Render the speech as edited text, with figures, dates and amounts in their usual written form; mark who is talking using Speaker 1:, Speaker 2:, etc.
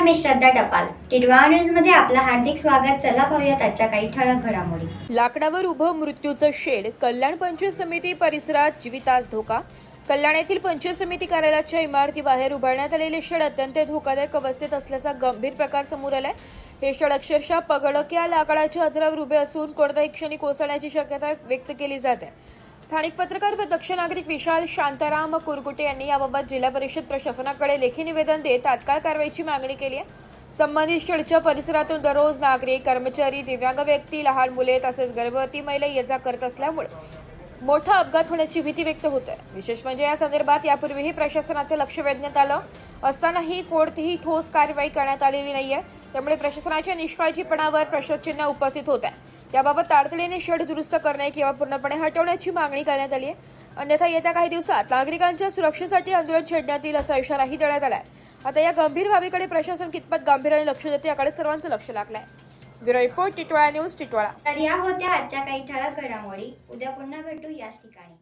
Speaker 1: मी श्रद्धा टपाल. टिटवाळा न्यूज मध्ये आपलं हार्दिक स्वागत. चला पाहूयात आजच्या काही ठळक घडामोडी.
Speaker 2: लाकडावर उभं मृत्यूचं शेड. कल्याण पंचायत समिती परिसरात जीवितास धोका. कल्याण येथील पंचायत समिती कार्यालयाच्या इमारतीबाहेर उभारण्यात आलेले शेड अत्यंत धोकादायक अवस्थेत असल्याचा गंभीर प्रकार समोर आलाय. हे शेड अक्षरशः पगडक्या लाकडाच्या अधरावर उभे असून कोणत्याही क्षणी कोसळण्याची शक्यता व्यक्त केली जाते. स्थानिक पत्रकार व दक्ष नागरिक विशाल शांताराम कुरकुटे यांनी याबाबत जिल्हा परिषद प्रशासनाकडे लेखी निवेदन देत तात्काळ कारवाईची मागणी केली आहे. संबंधित शेडच्या परिसरातून दररोज नागरिक, कर्मचारी, दिव्यांग व्यक्ती, लहान मुले तसेच गर्भवती महिला ये जा करत असल्यामुळे मोठा अपघात होण्याची भीती व्यक्त होत आहे. विशेष म्हणजे या संदर्भात यापूर्वीही प्रशासनाचे लक्ष वेधण्यात आलं असतानाही कोणतीही ठोस कारवाई करण्यात आलेली नाहीये. त्यामुळे प्रशासनाच्या निष्काळजीपणावर प्रश्नचिन्ह उपस्थित होत आहे. त्याबाबत तातडीने शेड दुरुस्त करणे किंवा पूर्णपणे हटवण्याची मागणी करण्यात आली आहे. अन्यथा येत्या काही दिवसात नागरिकांच्या सुरक्षेसाठी आंदोलन छेडण्यात येईल असा इशाराही देण्यात आलाय. आता या गंभीर बाबीकडे प्रशासन कितपत गांभीर्याने लक्ष देते याकडे सर्वांचं लक्ष लागलंय. Bureau report, Titwala news, Titwala.
Speaker 1: तर या होत्या आजच्या काही ठळक घडामोडी. उद्या पुन्हा भेटू याच ठिकाणी.